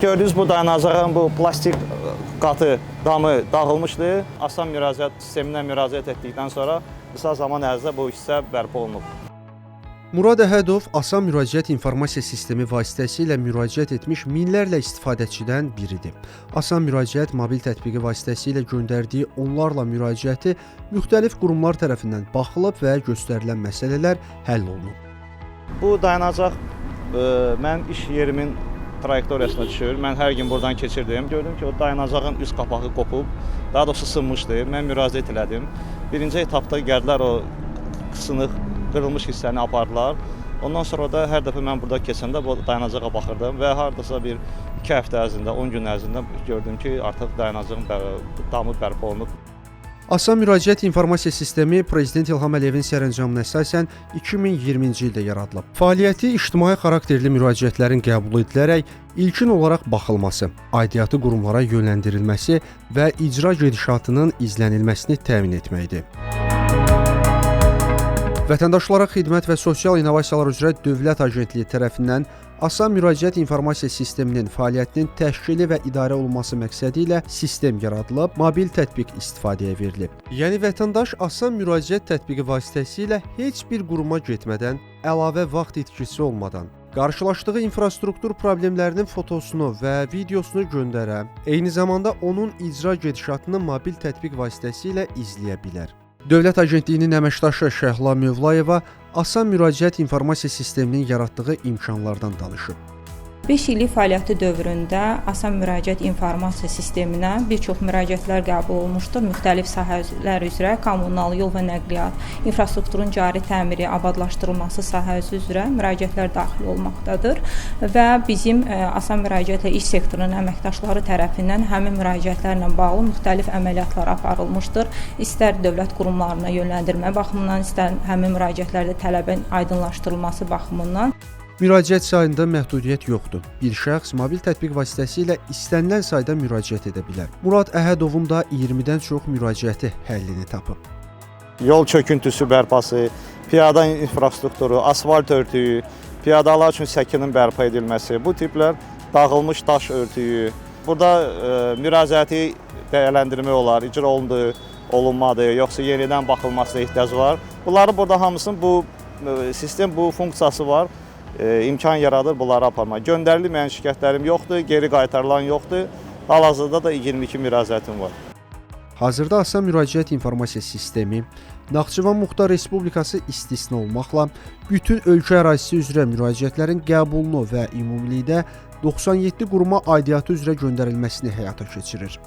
Gördüyünüz bu dayanacağın bu plastik qatı damı dağılmışdı. Asan müraciət sistemindən müraciət etdikdən sonra qısa zaman ərzində bu hissə bərpa olunub. Murad Əhədov asan müraciət informasiya sistemi vasitəsilə müraciət etmiş minlərlə istifadəçidən biridir. Asan müraciət mobil tətbiqi vasitəsilə göndərdiyi onlarla müraciəti müxtəlif qurumlar tərəfindən baxılıb və göstərilən məsələlər həll olunub. Bu dayanacaq mən iş yerimin trayektoriyasına düşür. Mən hər gün buradan keçirdim. Gördüm ki, o dayanacağın üst qapağı qopub, daha doğrusu sınmışdı. Mən müraciət elədim. Birinci etapda gəldilər o sınıq, qırılmış hissəni apardılar. Ondan sonra da hər dəfə mən burada keçəndə bu dayanacağa baxırdım və hardasa bir 2 həftə ərzində, 10 gün ərzində gördüm ki, artıq dayanacağın damı bərpa olunub. Asan müraciət informasiya sistemi Prezident İlham Əliyevin sərəncamına əsasən 2020-ci ildə yaradılıb. Fəaliyyəti ictimai xarakterli müraciətlərin qəbul edilərək ilkin olaraq baxılması, aidiyyatı qurumlara yönləndirilməsi və icra gedişatının izlənilməsini təmin etməkdir. Vətəndaşlara xidmət və sosial innovasiyalar üzrə Dövlət Agentliyi tərəfindən asan müraciət informasiya sisteminin fəaliyyətinin təşkili və idarə olunması məqsədi ilə sistem yaradılıb, mobil tətbiq istifadəyə verilib. Yəni vətəndaş asan müraciət tətbiqi vasitəsilə heç bir quruma getmədən, əlavə vaxt itkisi olmadan, qarşılaşdığı infrastruktur problemlərinin fotosunu və videosunu göndərə, eyni zamanda onun icra gedişatını mobil tətbiq vasitəsilə izləyə bilər. Dövlət Agentliyinin əməkdaşı Şəhla Mövlayeva asan müraciət informasiya sisteminin yaratdığı imkanlardan danışıb. 5 illik fəaliyyəti dövründə asan müraciət informasiya sisteminə bir çox müraciətlər qəbul olunmuşdur. Müxtəlif sahələr üzrə kommunal, yol və nəqliyyat, infrastrukturun cari təmiri, abadlaşdırılması sahəsi üzrə müraciətlər daxil olmaqdadır və bizim asan müraciətlə iş sektorunun əməkdaşları tərəfindən həmin müraciətlərlə bağlı müxtəlif əməliyyatlar aparılmışdır. İstər dövlət qurumlarına yönləndirmə baxımından, istər həmin müraciətlərdə tələbin aydınlaşdırılması baxımından. Müraciət sayında məhdudiyyət yoxdur. Bir şəxs mobil tətbiq vasitəsilə istənilən sayda müraciət edə bilər. Murad Əhədovun da 20-dən çox müraciəti həllini tapıb. Yol çöküntüsü bərpası, piyada infrastrukturu, asfalt örtüyü, piyadalar üçün səkinin bərpa edilməsi, bu tiplər dağılmış daş örtüyü. Burada müraciəti dəyərləndirmək olar, icra olundu, olunmadı, yoxsa yenidən baxılmasına ehtiyac var. Bunları burada hamısının bu sistem, bu funksiyası var. İmkan yaradır bunları aparmaq. Göndərilməyən şikayətlərim yoxdur, geri qaytarılan yoxdur. Hal-hazırda da 22 müraciətim var. Hazırda asan müraciət informasiya sistemi Naxçıvan Muxtar Respublikası istisna olmaqla bütün ölkə ərazisi üzrə müraciətlərin qəbulunu və ümumilikdə 97 quruma aidiyyatı üzrə göndərilməsini həyata keçirir.